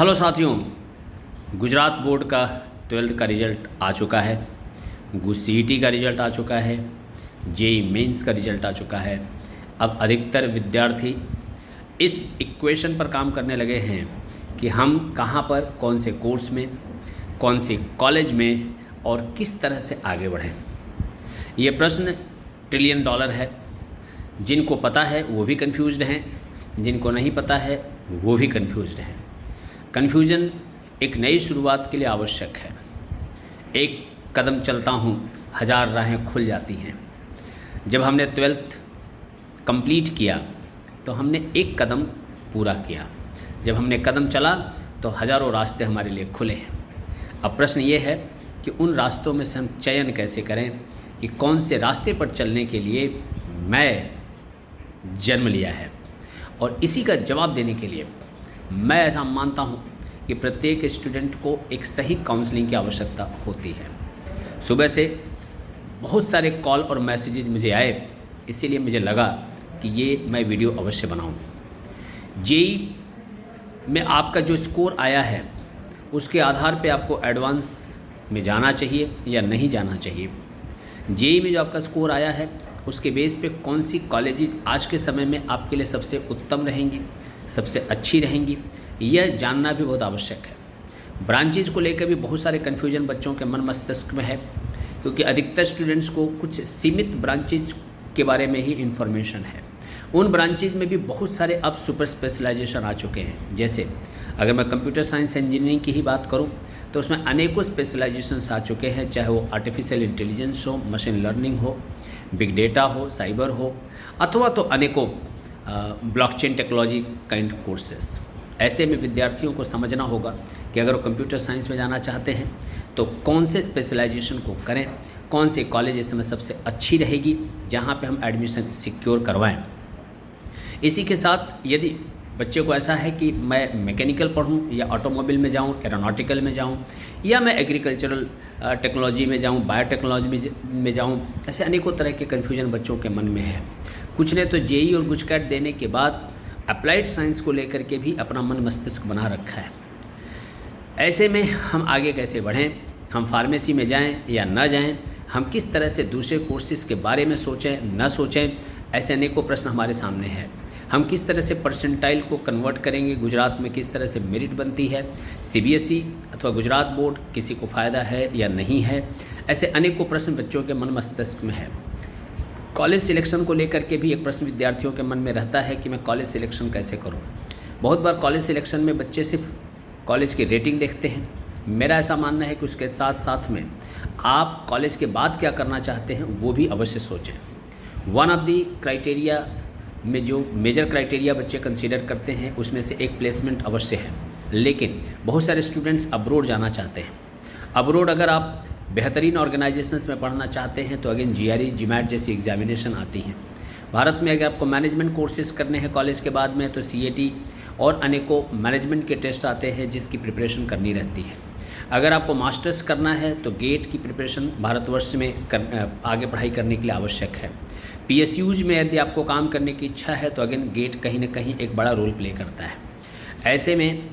Hello साथियों, Gujarat board का 12th का रिज़ल्ट आ चुका है। सीईटी का रिज़ल्ट आ चुका है। जेईई मेंस का रिज़ल्ट आ चुका है। अब अधिकतर विद्यार्थी इस इक्वेशन पर काम करने लगे हैं कि हम कहाँ पर, कौन से कोर्स में, कौन से कॉलेज में और किस तरह से आगे बढ़ें। ये प्रश्न $1 ट्रिलियन है। जिनको पता है वो भी कन्फ्यूज्ड हैं, जिनको नहीं पता है वो भी कन्फ्यूज्ड हैं। कन्फ्यूजन एक नई शुरुआत के लिए आवश्यक है। एक कदम चलता हूँ, 1000 राहें खुल जाती हैं। जब हमने 12th कंप्लीट किया तो हमने एक कदम पूरा किया। जब हमने कदम चला तो हज़ारों रास्ते हमारे लिए खुले हैं। अब प्रश्न ये है कि उन रास्तों में से हम चयन कैसे करें कि कौन से रास्ते पर चलने के लिए मैं जन्म लिया है। और इसी का जवाब देने के लिए मैं ऐसा मानता हूँ कि प्रत्येक स्टूडेंट को एक सही काउंसलिंग की आवश्यकता होती है। सुबह से बहुत सारे कॉल और मैसेजेस मुझे आए, इसीलिए मुझे लगा कि ये मैं वीडियो अवश्य बनाऊँ। जेईई में आपका जो स्कोर आया है उसके आधार पे आपको एडवांस में जाना चाहिए या नहीं जाना चाहिए। जेईई में जो आपका स्कोर आया है उसके बेस पे कौन सी कॉलेजेस आज के समय में आपके लिए सबसे उत्तम रहेंगी, सबसे अच्छी रहेंगी, यह जानना भी बहुत आवश्यक है। ब्रांचेज को लेकर भी बहुत सारे कन्फ्यूजन बच्चों के मन मस्तिष्क में है, क्योंकि अधिकतर स्टूडेंट्स को कुछ सीमित ब्रांचेज के बारे में ही इन्फॉर्मेशन है। उन ब्रांचेज में भी बहुत सारे अब सुपर स्पेशलाइजेशन आ चुके हैं। जैसे अगर मैं कंप्यूटर साइंस इंजीनियरिंग की ही बात करूं तो उसमें अनेकों स्पेशलाइजेशंस आ चुके हैं, चाहे वो आर्टिफिशियल इंटेलिजेंस हो, मशीन लर्निंग हो, बिग डेटा हो, साइबर हो, अथवा तो अनेकों ब्लॉकचेन टेक्नोलॉजी काइंड कोर्सेस। ऐसे में विद्यार्थियों को समझना होगा कि अगर वो कंप्यूटर साइंस में जाना चाहते हैं तो कौन से स्पेशलाइजेशन को करें, कौन से कॉलेज इस समय सबसे अच्छी रहेगी जहाँ पे हम एडमिशन सिक्योर करवाएं। इसी के साथ यदि बच्चे को ऐसा है कि मैं मैकेनिकल पढ़ूं या ऑटोमोबाइल में जाऊं, एरोनॉटिकल में जाऊं, या मैं एग्रीकल्चरल टेक्नोलॉजी में जाऊं, बायोटेक्नोलॉजी में जाऊं, ऐसे अनेकों तरह के कन्फ्यूजन बच्चों के मन में है। कुछ ने तो जेईई और गुजकैट देने के बाद अप्लाइड साइंस को लेकर के भी अपना मन मस्तिष्क बना रखा है। ऐसे में हम आगे कैसे बढ़ें, हम फार्मेसी में जाएं या न जाएं, हम किस तरह से दूसरे कोर्सेज़ के बारे में सोचें न सोचें, ऐसे अनेकों प्रश्न हमारे सामने हैं। हम किस तरह से परसेंटाइल को कन्वर्ट करेंगे, गुजरात में किस तरह से मेरिट बनती है, सीबीएसई अथवा गुजरात बोर्ड किसी को फ़ायदा है या नहीं है, ऐसे अनेकों प्रश्न बच्चों के मन मस्तिष्क में है। कॉलेज सिलेक्शन को लेकर के भी एक प्रश्न विद्यार्थियों के मन में रहता है कि मैं कॉलेज सिलेक्शन कैसे करूं। बहुत बार कॉलेज सिलेक्शन में बच्चे सिर्फ कॉलेज की रेटिंग देखते हैं। मेरा ऐसा मानना है कि उसके साथ साथ में आप कॉलेज के बाद क्या करना चाहते हैं वो भी अवश्य सोचें। वन ऑफ दी क्राइटेरिया में जो मेजर क्राइटेरिया बच्चे कंसीडर करते हैं उसमें से एक प्लेसमेंट अवश्य है, लेकिन बहुत सारे स्टूडेंट्स अब्रोड जाना चाहते हैं। अब्रोड अगर आप बेहतरीन ऑर्गेनाइजेशंस में पढ़ना चाहते हैं तो अगेन जीआरई, जीमैट जैसी एग्जामिनेशन आती हैं। भारत में अगर आपको मैनेजमेंट कोर्सेज करने हैं कॉलेज के बाद में तो सीएटी और अनेकों मैनेजमेंट के टेस्ट आते हैं जिसकी प्रिपरेशन करनी रहती है। अगर आपको मास्टर्स करना है तो गेट की प्रिपरेशन भारतवर्ष में आगे पढ़ाई करने के लिए आवश्यक है। पीएसयूज में यदि आपको काम करने की इच्छा है तो अगेन गेट कहीं ना कहीं एक बड़ा रोल प्ले करता है। ऐसे में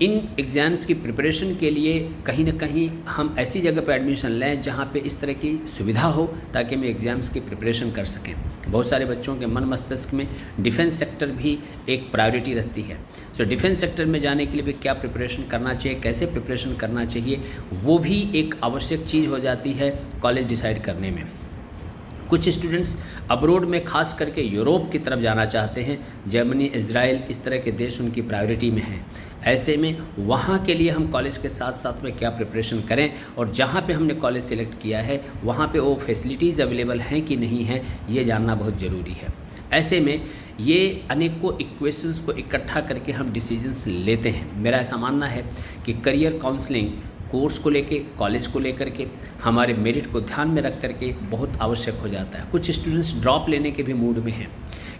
इन एग्ज़ाम्स की प्रिपरेशन के लिए कहीं ना कहीं हम ऐसी जगह पर एडमिशन लें जहाँ पे इस तरह की सुविधा हो ताकि हम एग्ज़ाम्स की प्रिपरेशन कर सकें। बहुत सारे बच्चों के मन मस्तिष्क में डिफेंस सेक्टर भी एक प्रायोरिटी रहती है। सो डिफेंस सेक्टर में जाने के लिए भी क्या प्रिपरेशन करना चाहिए, कैसे प्रिपरेशन करना चाहिए, वो भी एक आवश्यक चीज़ हो जाती है कॉलेज डिसाइड करने में। कुछ स्टूडेंट्स अब्रोड में खास करके यूरोप की तरफ जाना चाहते हैं, जर्मनी, इजराइल, इस तरह के देश उनकी प्रायोरिटी में हैं। ऐसे में वहाँ के लिए हम कॉलेज के साथ साथ में क्या प्रिपरेशन करें और जहाँ पे हमने कॉलेज सेलेक्ट किया है वहाँ पे वो फैसिलिटीज़ अवेलेबल हैं कि नहीं हैं, ये जानना बहुत ज़रूरी है। ऐसे में ये अनेकों इक्वेशंस को इकट्ठा करके हम डिसीजंस लेते हैं। मेरा ऐसा मानना है कि करियर काउंसलिंग कोर्स को लेके, कॉलेज को लेकर के, हमारे मेरिट को ध्यान में रख करके बहुत आवश्यक हो जाता है। कुछ स्टूडेंट्स ड्रॉप लेने के भी मूड में हैं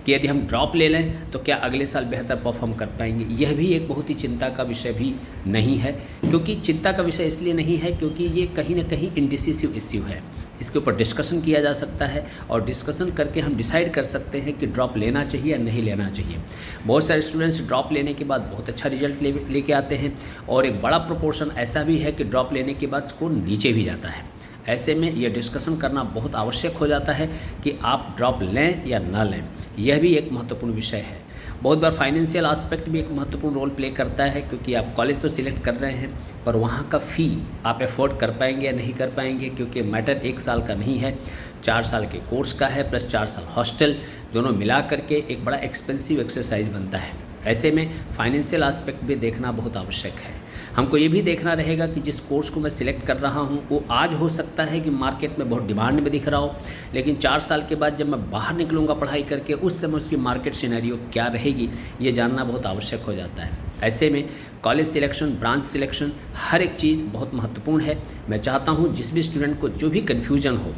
कि यदि हम ड्रॉप ले लें तो क्या अगले साल बेहतर परफॉर्म कर पाएंगे। यह भी एक बहुत ही चिंता का विषय भी नहीं है, क्योंकि चिंता का विषय इसलिए नहीं है क्योंकि ये कहीं ना कहीं इंडिसिसिव इश्यू है। इसके ऊपर डिस्कशन किया जा सकता है और डिस्कशन करके हम डिसाइड कर सकते हैं कि ड्रॉप लेना चाहिए या नहीं लेना चाहिए। बहुत सारे स्टूडेंट्स ड्रॉप लेने के बाद बहुत अच्छा रिजल्ट लेके आते हैं और एक बड़ा प्रोपोर्शन ऐसा भी है कि ड्रॉप लेने के बाद स्कोर नीचे भी जाता है। ऐसे में यह डिस्कशन करना बहुत आवश्यक हो जाता है कि आप ड्रॉप लें या ना लें। यह भी एक महत्वपूर्ण विषय है। बहुत बार फाइनेंशियल एस्पेक्ट भी एक महत्वपूर्ण रोल प्ले करता है, क्योंकि आप कॉलेज तो सिलेक्ट कर रहे हैं पर वहाँ का फ़ी आप अफोर्ड कर पाएंगे या नहीं कर पाएंगे, क्योंकि मैटर 1 साल का नहीं है, 4 साल के कोर्स का है प्लस 4 साल हॉस्टल, दोनों मिला करके एक बड़ा एक्सपेंसिव एक्सरसाइज बनता है। ऐसे में फाइनेंशियल एस्पेक्ट भी देखना बहुत आवश्यक है। हमको ये भी देखना रहेगा कि जिस कोर्स को मैं सिलेक्ट कर रहा हूँ वो आज हो सकता है कि मार्केट में बहुत डिमांड में दिख रहा हो, लेकिन 4 साल के बाद जब मैं बाहर निकलूँगा पढ़ाई करके उस समय उसकी मार्केट सिनेरियो क्या रहेगी, ये जानना बहुत आवश्यक हो जाता है। ऐसे में कॉलेज सिलेक्शन, ब्रांच सिलेक्शन, हर एक चीज़ बहुत महत्वपूर्ण है। मैं चाहता हूँ जिस भी स्टूडेंट को जो भी कन्फ्यूजन हो,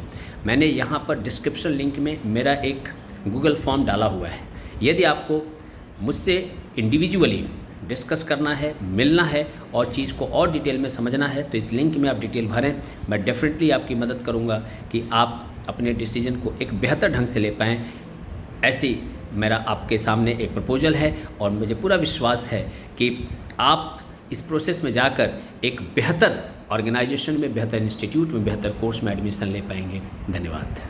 मैंने यहाँ पर डिस्क्रिप्शन लिंक में मेरा एक गूगल फॉर्म डाला हुआ है। यदि आपको मुझसे इंडिविजुअली डिस्कस करना है, मिलना है और चीज़ को और डिटेल में समझना है तो इस लिंक में आप डिटेल भरें। मैं डेफिनेटली आपकी मदद करूंगा कि आप अपने डिसीजन को एक बेहतर ढंग से ले पाएँ। ऐसी मेरा आपके सामने एक प्रपोजल है और मुझे पूरा विश्वास है कि आप इस प्रोसेस में जाकर एक बेहतर ऑर्गेनाइजेशन में, बेहतर इंस्टीट्यूट में, बेहतर कोर्स में एडमिशन ले पाएंगे। धन्यवाद।